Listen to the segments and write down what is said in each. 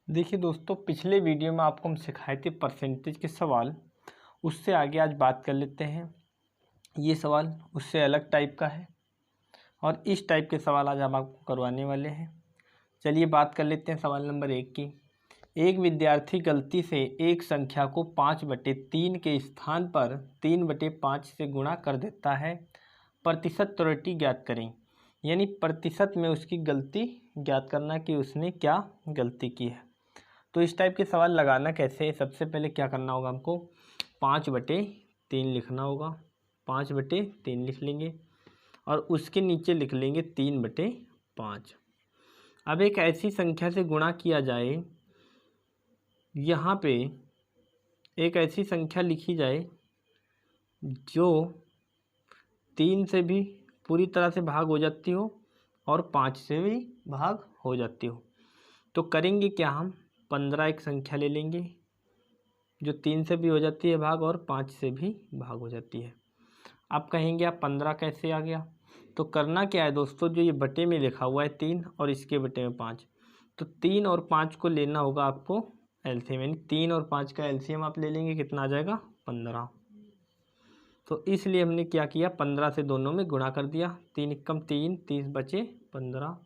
देखिए दोस्तों, पिछले वीडियो में आपको हम सिखाए थे परसेंटेज के सवाल। उससे आगे आज बात कर लेते हैं। ये सवाल उससे अलग टाइप का है और इस टाइप के सवाल आज हम आपको करवाने वाले हैं। चलिए बात कर लेते हैं सवाल नंबर 1 की। एक विद्यार्थी गलती से एक संख्या को 5/3 के स्थान पर 3/5 से गुणा कर देता है। प्रतिशत त्रुटि ज्ञात करें। यानी प्रतिशत में उसकी गलती ज्ञात करना कि उसने क्या गलती की है। तो इस टाइप के सवाल लगाना कैसे है, सबसे पहले क्या करना होगा हमको 5/3 लिखना होगा। 5/3 लिख लेंगे और उसके नीचे लिख लेंगे 3/5। अब एक ऐसी संख्या से गुणा किया जाए, यहाँ पे एक ऐसी संख्या लिखी जाए जो 3 से भी पूरी तरह से भाग हो जाती हो और 5 से भी भाग हो जाती हो। तो करेंगे क्या, हम 15 एक संख्या ले लेंगे जो 3 से भी हो जाती है भाग और 5 से भी भाग हो जाती है। आप कहेंगे आप 15 कैसे आ गया, तो करना क्या है दोस्तों, जो ये बटे में लिखा हुआ है 3 और इसके बटे में 5, तो 3 और 5 को लेना होगा आपको एलसीएम। यानी 3 और 5 का एलसीएम आप ले लेंगे, कितना आ जाएगा 15। तो इसलिए हमने क्या किया, 15 से दोनों में गुणा कर दिया। 3 एकम 3, 30 बचे 15।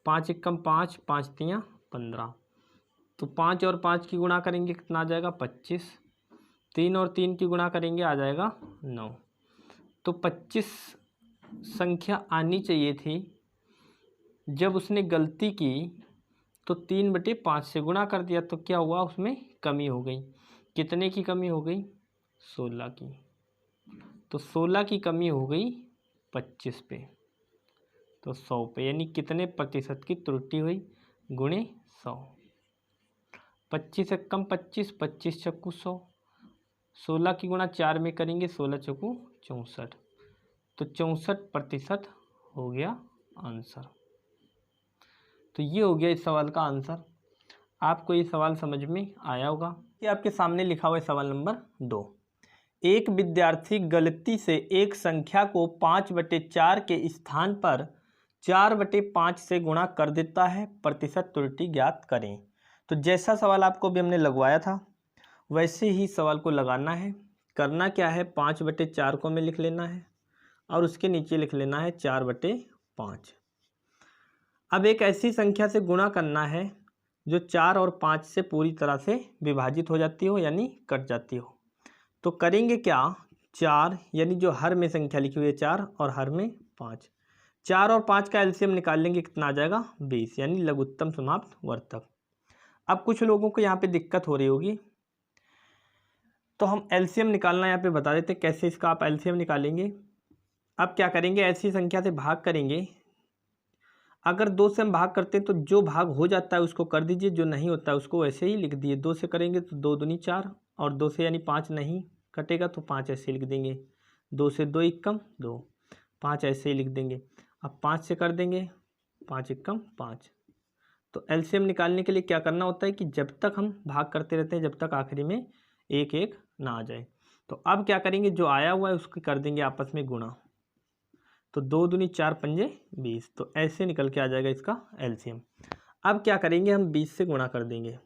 5 एकम 5, 5 तियाँ 15। तो 5 और 5 की गुणा करेंगे, कितना आ जाएगा 25। 3 और 3 की गुणा करेंगे, आ जाएगा 9। तो 25 संख्या आनी चाहिए थी। जब उसने गलती की तो 3/5 से गुणा कर दिया, तो क्या हुआ, उसमें कमी हो गई। कितने की कमी हो गई, 16 की। तो 16 की कमी हो गई 25 पे, तो 100 पे। यानी कितने प्रतिशत की त्रुटि हुई, गुणे 100। 25 एकम 25, 25 चक्कू 100। 16 की गुणा 4 में करेंगे, 16 चक्कू 64। तो 64% हो गया आंसर। तो ये हो गया इस सवाल का आंसर। आपको ये सवाल समझ में आया होगा। ये आपके सामने लिखा हुआ है सवाल नंबर 2। एक विद्यार्थी गलती से एक संख्या को 5/4 के स्थान पर 4/5 से गुणा कर देता है। प्रतिशत त्रुटि ज्ञात करें। तो जैसा सवाल आपको भी हमने लगवाया था वैसे ही सवाल को लगाना है। करना क्या है, 5/4 को हमें लिख लेना है और उसके नीचे लिख लेना है 4/5। अब एक ऐसी संख्या से गुणा करना है जो 4 और 5 से पूरी तरह से विभाजित हो जाती हो, यानी कट जाती हो। तो करेंगे क्या, 4 यानी जो हर में संख्या लिखी हुई है 4 और हर में 5, 4 और 5 का एलसीएम निकाल लेंगे, कितना आ जाएगा 20। यानी लघुत्तम समाप्त वर्तक। अब कुछ लोगों को यहाँ पे दिक्कत हो रही होगी, तो हम एलसीएम निकालना यहाँ पे बता देते हैं कैसे इसका आप एलसीएम निकालेंगे। अब क्या करेंगे, ऐसी संख्या से भाग करेंगे। अगर 2 से हम भाग करते हैं तो जो भाग हो जाता है उसको कर दीजिए, जो नहीं होता है उसको वैसे ही लिख दिए। 2 से करेंगे तो 2 दूनी 4 और 2 से यानी 5 नहीं कटेगा तो 5 ऐसे लिख देंगे। 2 से 2 एकम 2, 5 ऐसे ही लिख देंगे। अब 5 से कर देंगे, 5 एकम 5। तो एलसीएम निकालने के लिए क्या करना होता है कि जब तक हम भाग करते रहते हैं जब तक आखिरी में 1 1 ना आ जाए। तो अब क्या करेंगे, जो आया हुआ है उसको कर देंगे आपस में गुणा। तो 2 दूनी 4 पंजे 20। तो ऐसे निकल के आ जाएगा इसका एलसीएम। अब क्या करेंगे, हम 20 से गुणा कर देंगे।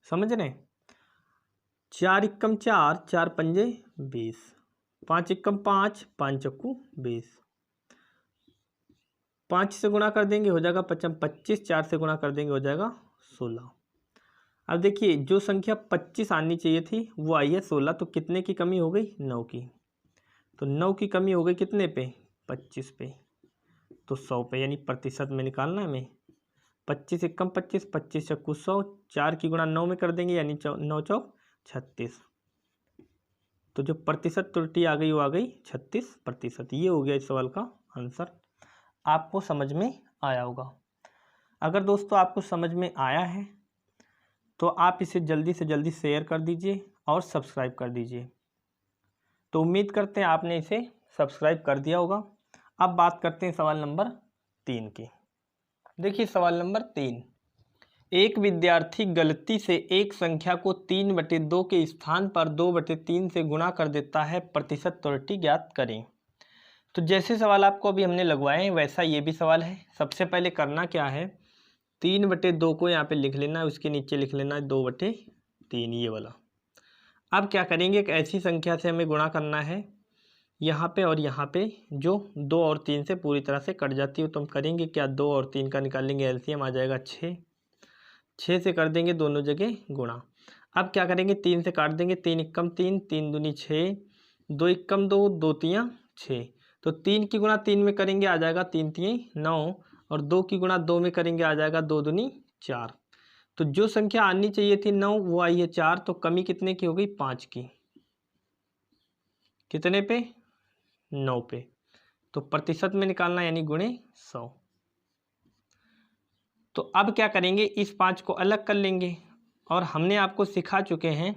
समझ रहे, 4 एकम 4, 4 पंजे 20। 5 एकम 5, 5 चक्कू 20। 5 से गुणा कर देंगे हो जाएगा 25। 4 से गुणा कर देंगे हो जाएगा 16। अब देखिए जो संख्या 25 आनी चाहिए थी वो आई है 16। तो कितने की कमी हो गई, 9 की। तो 9 की कमी हो गई कितने पे, 25 पे। तो 100 पे, यानी प्रतिशत में निकालना है हमें। 25 एकम 25, 25 चक्कू 100। 4 की गुणा 9 में कर देंगे, यानी 9 चौक 36। तो जो प्रतिशत त्रुटि आ गई वो आ गई 36%। ये हो गया इस सवाल का आंसर। आपको समझ में आया होगा। अगर दोस्तों आपको समझ में आया है तो आप इसे जल्दी से जल्दी शेयर कर दीजिए और सब्सक्राइब कर दीजिए। तो उम्मीद करते हैं आपने इसे सब्सक्राइब कर दिया होगा। अब बात करते हैं सवाल नंबर 3 की। देखिए सवाल नंबर 3। एक विद्यार्थी गलती से एक संख्या को 3/2 के स्थान पर 2/3 से गुणा कर देता है। प्रतिशत त्रुटि ज्ञात करें। तो जैसे सवाल आपको अभी हमने लगवाए हैं वैसा ये भी सवाल है। सबसे पहले करना क्या है, 3/2 को यहाँ पे लिख लेना है, उसके नीचे लिख लेना है 2/3, ये वाला। अब क्या करेंगे, एक ऐसी संख्या से हमें गुणा करना है यहाँ पे और यहाँ पे, जो 2 और 3 से पूरी तरह से कट जाती है। तो हम करेंगे क्या, 2 और 3 का निकालेंगे एलसीएम, आ जाएगा 6। 6 से कर देंगे दोनों जगह गुणा। अब क्या करेंगे, 3 से काट देंगे, 3 एकम 3, 3 दूनी 6, 2 एकम 2, 2 तियाँ 6। तो 3 की गुणा 3 में करेंगे आ जाएगा 3 तियाँ 9, और 2 की गुणा 2 में करेंगे आ जाएगा 2 दूनी 4। तो जो संख्या आनी चाहिए थी 9 वो आई है 4, तो कमी कितने की हो गई, 5 की। कितने पे, 9 पे। तो प्रतिशत में निकालना यानी गुणे 100। तो अब क्या करेंगे, इस 5 को अलग कर लेंगे, और हमने आपको सिखा चुके हैं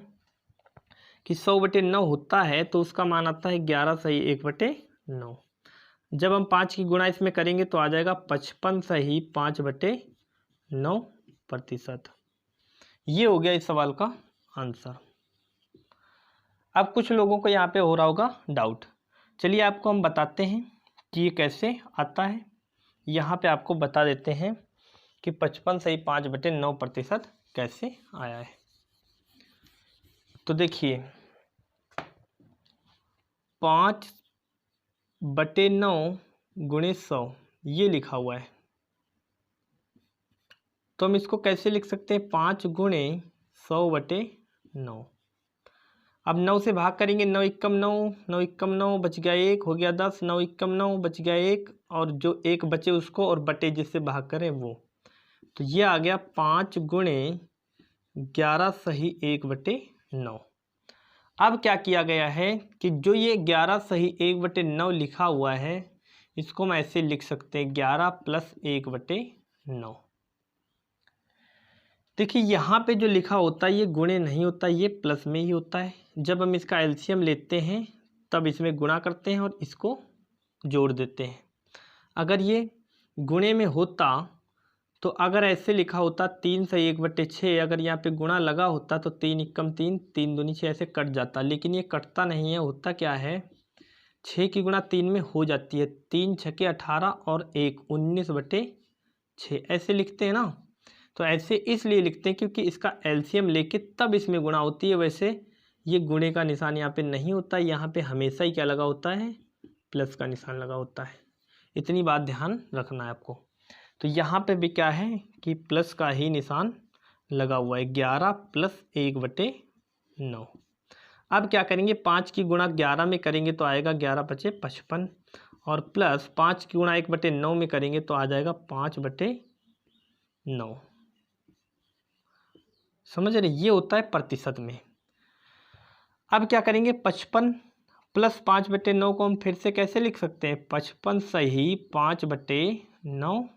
कि 100/9 होता है तो उसका मान आता है 11 सही 1/9। जब हम 5 की गुणा इसमें करेंगे तो आ जाएगा 55 सही 5/9%। ये हो गया इस सवाल का आंसर। अब कुछ लोगों को यहाँ पे हो रहा होगा डाउट, चलिए आपको हम बताते हैं कि ये कैसे आता है। यहाँ पे आपको बता देते हैं कि 55 सही 5/9% कैसे आया है। तो देखिए 5/9 गुणे 100 ये लिखा हुआ है, तो हम इसको कैसे लिख सकते हैं, 5 गुणे 100/9। अब 9 से भाग करेंगे, 9 एकम 9, 9 एकम 9 बच गया 1, हो गया 10, 9 एकम 9 बच गया 1, और जो 1 बचे उसको और बटे जिससे भाग करें वो। तो ये आ गया 5 गुणे 11 सही 1/9। अब क्या किया गया है कि जो ये 11 सही 1/9 लिखा हुआ है, इसको हम ऐसे लिख सकते हैं 11 + 1/9। देखिए यहाँ पे जो लिखा होता है ये गुणे नहीं होता, ये प्लस में ही होता है। जब हम इसका एलसीएम लेते हैं तब इसमें गुणा करते हैं और इसको जोड़ देते हैं। अगर ये गुणे में होता तो अगर ऐसे लिखा होता 3 सही 1/6, अगर यहाँ पे गुणा लगा होता तो 3 एकम 3, 3 दूनी 6 ऐसे कट जाता, लेकिन ये कटता नहीं है। होता क्या है, 6 की गुणा 3 में हो जाती है, 3 छके 18 और 1 19/6 ऐसे लिखते हैं ना। तो ऐसे इसलिए लिखते हैं क्योंकि इसका एलसीएम लेके तब इसमें गुणा होती है। वैसे ये गुणे का निशान यहाँ पे नहीं होता, यहाँ पे हमेशा ही क्या लगा होता है, प्लस का निशान लगा होता है। इतनी बात ध्यान रखना है आपको। तो यहाँ पे भी क्या है कि प्लस का ही निशान लगा हुआ है, 11 + 1/9। अब क्या करेंगे, 5 की गुणा 11 में करेंगे तो आएगा 11 × 5 = 55, और प्लस 5 की गुणा 1/9 में करेंगे तो आ जाएगा 5/9। समझ रहे, ये होता है प्रतिशत में। अब क्या करेंगे, 55 + 5/9 को हम फिर से कैसे लिख सकते हैं, 55 सही 5/9,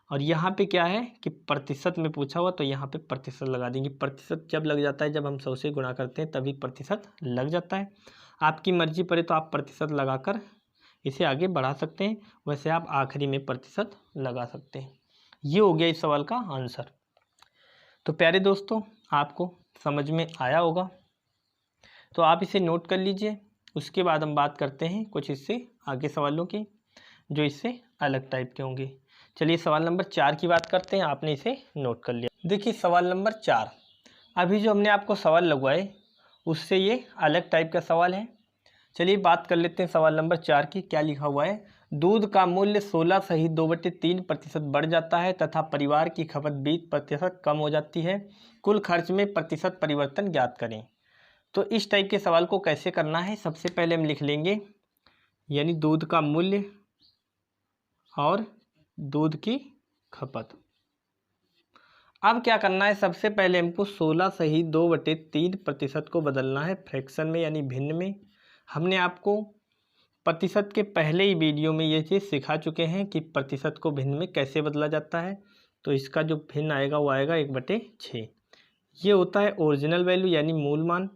और यहाँ पे क्या है कि प्रतिशत में पूछा हुआ तो यहाँ पे प्रतिशत लगा देंगे। प्रतिशत जब लग जाता है, जब हम 100 से गुणा करते हैं तभी प्रतिशत लग जाता है। आपकी मर्जी पड़े तो आप प्रतिशत लगाकर इसे आगे बढ़ा सकते हैं, वैसे आप आखिरी में प्रतिशत लगा सकते हैं। ये हो गया इस सवाल का आंसर। तो प्यारे दोस्तों, आपको समझ में आया होगा, तो आप इसे नोट कर लीजिए। उसके बाद हम बात करते हैं कुछ इससे आगे सवालों की, जो इससे अलग टाइप के होंगे। चलिए सवाल नंबर 4 की बात करते हैं। आपने इसे नोट कर लिया। देखिए सवाल नंबर 4, अभी जो हमने आपको सवाल लगवाए उससे ये अलग टाइप का सवाल है। चलिए बात कर लेते हैं सवाल नंबर 4 की। क्या लिखा हुआ है, दूध का मूल्य 16 सही 2/3% बढ़ जाता है तथा परिवार की खपत 20% कम हो जाती है। कुल खर्च में प्रतिशत परिवर्तन ज्ञात करें। तो इस टाइप के सवाल को कैसे करना है, सबसे पहले हम लिख लेंगे यानी दूध का मूल्य और दूध की खपत। अब क्या करना है, सबसे पहले हमको 16 सही 2/3% को बदलना है फ्रैक्शन में यानी भिन्न में। हमने आपको प्रतिशत के पहले ही वीडियो में ये चीज़ सिखा चुके हैं कि प्रतिशत को भिन्न में कैसे बदला जाता है। तो इसका जो भिन्न आएगा वो आएगा 1/6। ये होता है ओरिजिनल वैल्यू यानी मूल मान।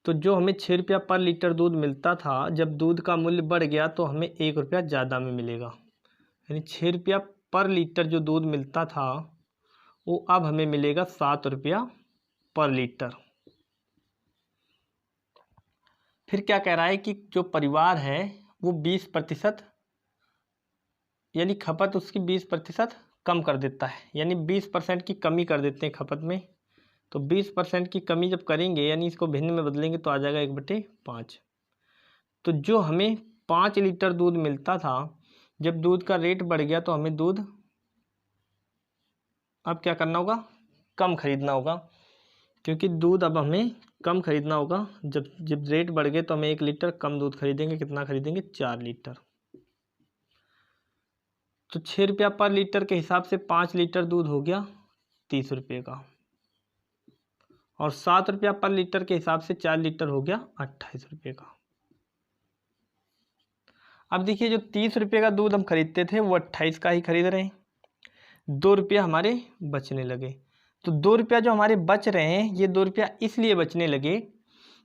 तो जो हमें 6 रुपया पर लीटर दूध मिलता था, जब दूध का मूल्य बढ़ गया तो हमें 1 रुपया ज़्यादा में मिलेगा, यानी 6 रुपया पर लीटर जो दूध मिलता था वो अब हमें मिलेगा 7 रुपया पर लीटर। फिर क्या कह रहा है कि जो परिवार है वो 20% यानी खपत उसकी 20% कम कर देता है, यानी 20% की कमी कर देते हैं खपत में। तो 20% की कमी जब करेंगे यानी इसको भिन्न में बदलेंगे तो आ जाएगा 1/5। तो जो हमें 5 लीटर दूध मिलता था, जब दूध का रेट बढ़ गया तो हमें दूध अब क्या करना होगा, कम खरीदना होगा, क्योंकि दूध अब हमें कम खरीदना होगा। जब रेट बढ़ गए तो हमें 1 लीटर कम दूध खरीदेंगे। कितना खरीदेंगे, 4 लीटर। तो 6 रुपया पर लीटर के हिसाब से 5 लीटर दूध हो गया 30 रुपये का, और 7 रुपया पर लीटर के हिसाब से 4 लीटर हो गया 28 रुपये का। अब देखिए, जो 30 रुपये का दूध हम खरीदते थे वो 28 का ही खरीद रहे हैं, 2 रुपया हमारे बचने लगे। तो 2 रुपया जो हमारे बच रहे हैं, ये 2 रुपया इसलिए बचने लगे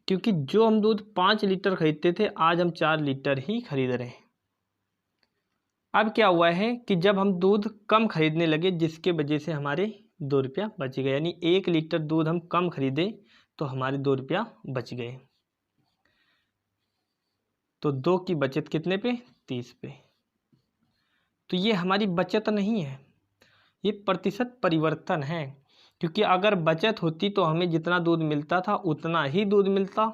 क्योंकि जो हम दूध 5 लीटर खरीदते थे आज हम 4 लीटर ही खरीद रहे हैं। अब क्या हुआ है कि जब हम दूध कम खरीदने लगे जिसके वजह से हमारे 2 रुपया बच गए, यानी 1 लीटर दूध हम कम खरीदे तो हमारे 2 रुपया बच गए। तो 2 की बचत कितने पे, 30 पे। तो ये हमारी बचत नहीं है, ये प्रतिशत परिवर्तन है, क्योंकि अगर बचत होती तो हमें जितना दूध मिलता था उतना ही दूध मिलता,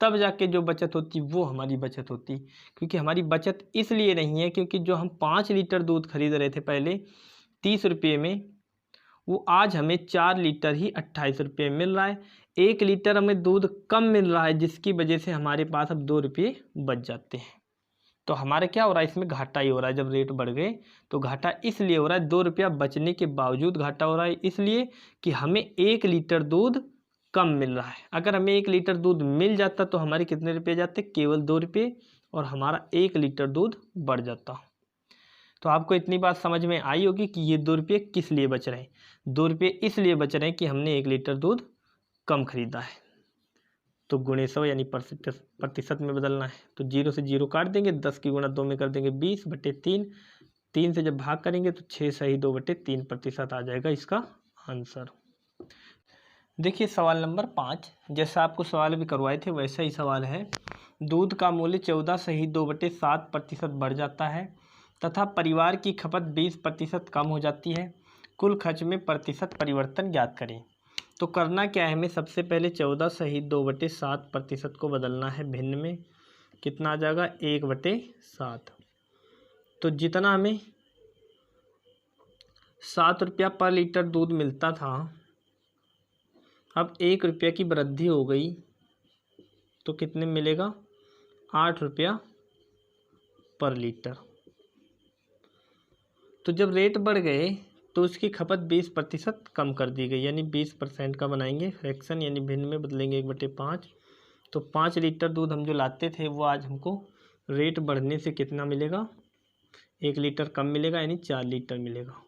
तब जाके जो बचत होती वो हमारी बचत होती। क्योंकि हमारी बचत इसलिए नहीं है क्योंकि जो हम 5 लीटर दूध खरीद रहे थे पहले 30 रुपये में, वो आज हमें 4 लीटर ही 28 रुपये मिल रहा है। 1 लीटर हमें दूध कम मिल रहा है जिसकी वजह से हमारे पास अब 2 रुपये बच जाते हैं। तो हमारा क्या हो रहा है, इसमें घाटा ही हो रहा है। जब रेट बढ़ गए तो घाटा इसलिए हो रहा है, 2 रुपया बचने के बावजूद घाटा हो रहा है, इसलिए कि हमें 1 लीटर दूध कम मिल रहा है। अगर हमें 1 लीटर दूध मिल जाता तो हमारे कितने रुपये जाते, केवल 2 रुपये, और हमारा 1 लीटर दूध बढ़ जाता। तो आपको इतनी बात समझ में आई होगी कि ये 2 रुपये किस लिए बच रहे हैं। 2 रुपये इसलिए बच रहे हैं कि हमने 1 लीटर दूध कम खरीदा है। तो गुणे 100 यानी प्रतिशत में बदलना है। तो 0 से 0 काट देंगे, 10 की गुणा 2 में कर देंगे 20/3। 3 से जब भाग करेंगे तो 6 सही 2/3% आ जाएगा इसका आंसर। देखिए सवाल नंबर 5, जैसा आपको सवाल भी करवाए थे वैसा ही सवाल है। दूध का मूल्य 14 सही 2/7% बढ़ जाता है तथा परिवार की खपत 20% कम हो जाती है। कुल खर्च में प्रतिशत परिवर्तन ज्ञात करें। तो करना क्या है, हमें सबसे पहले 14 सही 2/7% को बदलना है भिन्न में। कितना आ जाएगा, 1/7। तो जितना हमें 7 रुपया पर लीटर दूध मिलता था, अब 1 रुपया की वृद्धि हो गई तो कितने मिलेगा, 8 रुपया पर लीटर। तो जब रेट बढ़ गए तो उसकी खपत 20% कम कर दी गई, यानी 20% का बनाएंगे फ्रैक्शन, यानी भिन्न में बदलेंगे 1/5। तो 5 लीटर दूध हम जो लाते थे वो आज हमको रेट बढ़ने से कितना मिलेगा, 1 लीटर कम मिलेगा, यानी 4 लीटर मिलेगा।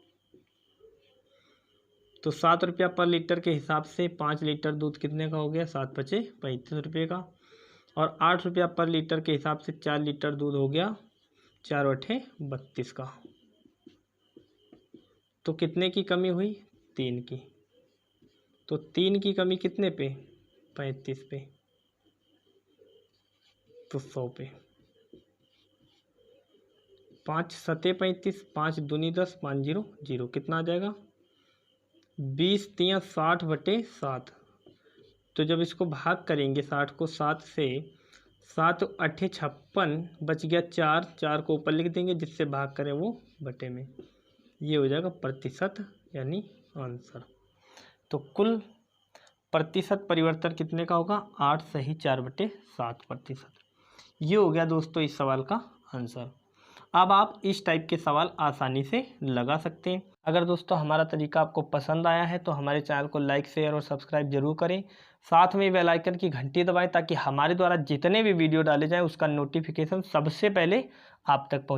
तो 7 रुपया पर लीटर के हिसाब से 5 लीटर दूध कितने का हो गया, 7×5 35 रुपये का। और 8 रुपया पर लीटर के हिसाब से 4 लीटर दूध हो गया 4×8 32 का। तो कितने की कमी हुई, 3 की। तो 3 की कमी कितने पे, 35 पे, तो 100 पे। 5 सते 35, 5 दूनी 10, 5 0 0, कितना आ जाएगा, 20 तियाँ 60/7। तो जब इसको भाग करेंगे 60 को 7 से, 7×8 56, बच गया 4, 4 को ऊपर लिख देंगे, जिससे भाग करें वो बटे में, ये हो जाएगा प्रतिशत यानी आंसर। तो कुल प्रतिशत परिवर्तन कितने का होगा, 8 सही 4/7%। ये हो गया दोस्तों इस सवाल का आंसर। अब आप इस टाइप के सवाल आसानी से लगा सकते हैं। अगर दोस्तों हमारा तरीका आपको पसंद आया है तो हमारे चैनल को लाइक, शेयर और सब्सक्राइब जरूर करें। साथ में बेल आइकन की घंटी दबाएं ताकि हमारे द्वारा जितने भी वीडियो डाले जाएं उसका नोटिफिकेशन सबसे पहले आप तक पहुंचे।